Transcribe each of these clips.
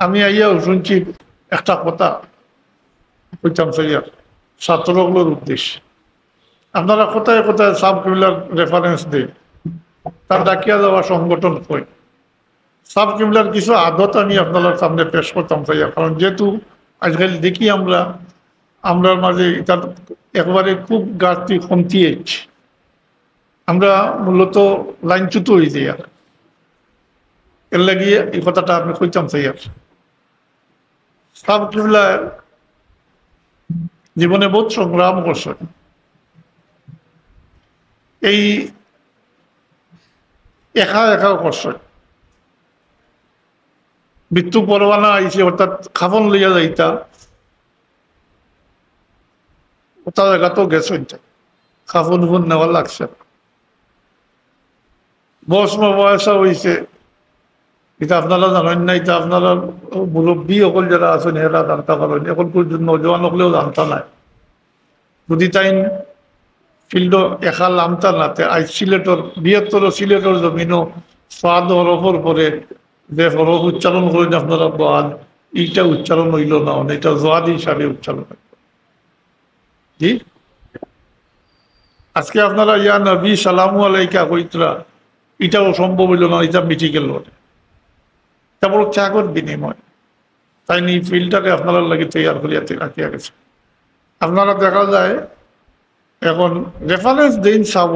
আমি আইয়াও শুনছি একটা কথা কইতাম স্যার ছাত্রগুলোর উদ্দেশ্যে। আপনারা কোথায় কোথায় সাব কিবলার রেফারেন্স দেন, তার ডাকিয়া দেওয়া সংগঠন কই। সাব কিবলার কিছু আদত আমি আপনার সামনে পেশ করতাম স্যার, কারণ যেহেতু আজকাল দেখি আমরা আমরা মাঝে তার একবারে খুব ঘাটতি কমতি হচ্ছে, আমরা মূলত লাইনচ্যুত হয়ে যাই। আর এর লাগিয়ে এই কথাটা আপনি কইতাম স্যার। সাব কিবলা জীবনে বহুত সংগ্রাম করছে। এই একা একাও করছে, মৃত্যু পরোয়ানা আইছে, অর্থাৎ খাফন লইয়া যাইতা ওটা জায়গাতেও গেছে, খাফন ফুন নেওয়া লাগছে। বয়সা হয়েছে, এটা আপনারা জানেন না, এটা আপনারা মুরব্বী সকল যারা আছেন এরা জানতে পারেন, এখন পর্যন্ত নজওয়ান হলেও জানতা নাই। যদি তাই ফিল্ড একা নামতা নাতে আজ সিলেটর বৃহত্তর সিলেটর জমিনও সাদ হরফর পরে যে হরফ উচ্চারণ করেন আপনারা বাদ, এইটা উচ্চারণ হইল না, এটা জোয়াদ হিসাবে উচ্চারণ হইল। জি, আজকে আপনারা ইয়া নবী সালামু আলাইকা কইতরা, এটাও সম্ভব হইল না, এটা মিটি গেল। এটা বড় ত্যাগের বিনিময়। তাই এই ফিল্ডটাকে আপনারা লাগে তৈরি করিয়া রাখিয়া গেছে। আপনারা দেখা যায় এখন রেফারেন্স দিন সাব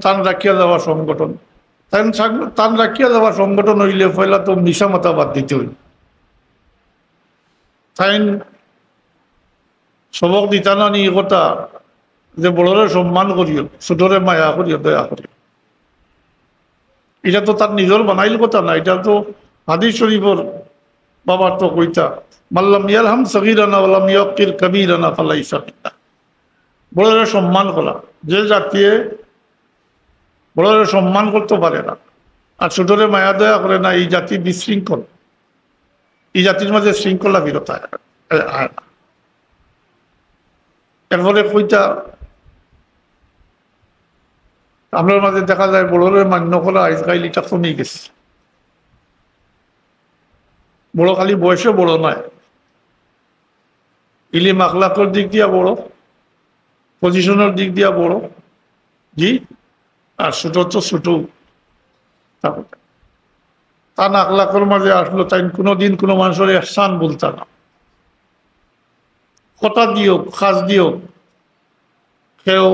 টান রাখিয়া দেওয়া সংগঠন, টান রাখিয়া দেওয়া সংগঠন হইলে পয়লা তো মিশা মাথা বাদ দিতে হইল। তাই সবক দিতানা নি কথা যে বড়রে সম্মান করিও, ছোটরে মায়া করিও, দয়া করিও। এটা তো তার নিজের বানাইল কথা না, এটা তো হাদিস শরীফর বাবার তো কইতা, মাল্লাম ইয়ারহাম সগীরানা ওয়ালাম ইয়াকির কবীরানা ফালাইসা মিন্না। বড়রে সম্মান করা, যে জাতিয়ে বড়রে সম্মান করতে পারে না আর ছোটরে মায়া দয়া করে না, এই জাতি বিশৃঙ্খল। এই জাতির মাঝে শৃঙ্খলা বিরতা আয় না। এরপরে কইতা আমরা মাঝে দেখা যায় বড়রে মান্য করা আজকাল এটা কমে গেছে। বড় খালি বয়সে বড় নয়, ইলিম আখলাকের দিক দিয়া বড়, পজিশনের দিক দিয়া বড়। জি, আর ছোট তো ছোট। তার আখলাকের মাঝে আসলো তাই কোনোদিন কোনো মানুষের এহসান বলতা না, কথা দিও খাস দিও, কেউ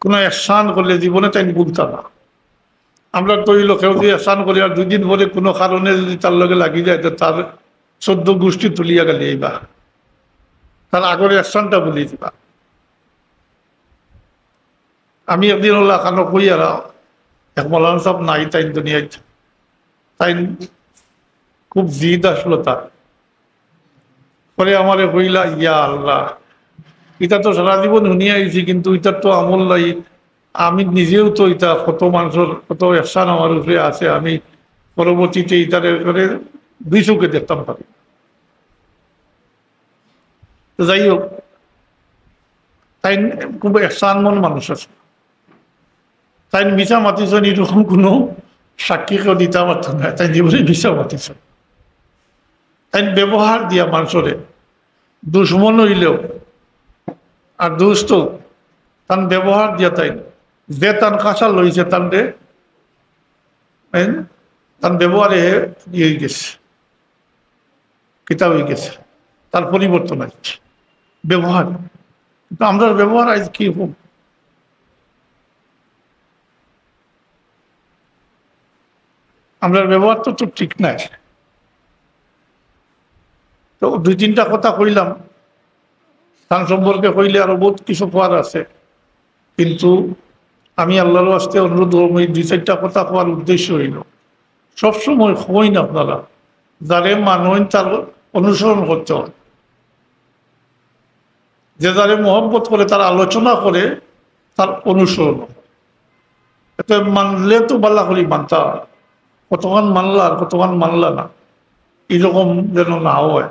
কোনো এহসান করলে জীবনে তাই বলতা না। আমরা তো হইল কেউ যদি এহসান করি আর 2 দিন পরে কোনো কারণে যদি তার লগে লাগি যায়, তো তার 14 গোষ্ঠী তুলিয়া গেলে এইবা তার আগের এহসানটা বলি দিবা। আমি একদিন ওলা কানো কই আর এক মৌলানা সাহেব নাই তাই দুনিয়ায়, তাই খুব জিদ আসলো তার। পরে আমারে কইলা, ইয়া আল্লাহ, এটা তো সারা জীবন শুনিয়ে আইছি, কিন্তু এটার তো আমল নাই। আমি নিজেও তো এটা কত মানুষের কত এহসান আমার উপরে আছে, আমি পরবর্তীতে এটার করে 2 চোখে দেখতাম পারি। যাই হোক, তাই খুব এহসান মন মানুষ আছে। তাই মিশা মাতিছেন এরকম কোনো সাক্ষীকেও দিতে পারত না, তাই জীবনে মিশা মাতিছেন। তাই ব্যবহার দিয়া মানুষরে দুশ্মন হইলেও আর দুষ্ট তার ব্যবহার দিয়া তাই যে তার কাঁচা লইছে তানরে তার ব্যবহারে ইয়ে গেছে, কিতাব হয়ে গেছে, তার পরিবর্তন আসছে ব্যবহার। কিন্তু আমরা ব্যবহার আজ কি হোক, আমরা ব্যবহার তো ঠিক নাই। তো 2-3টা কথা কইলাম, তার সম্পর্কে কইলে আরো বহুত কিছু কোয়ার আছে, কিন্তু আমি আল্লাহর ওয়াস্তে অনুরোধ করব, এই 2-4টা কথা কোয়ার উদ্দেশ্য হইল সবসময় হইন আপনারা যারে মানুষ তার অনুসরণ করতে হয়, যে যারে মহব্বত করে তার আলোচনা করে তার অনুসরণ। এতে মানলে তো বাল্লা করি মানতা, কতক্ষণ মানলা আর কতক্ষণ মানলা না, এরকম যেন না হয়।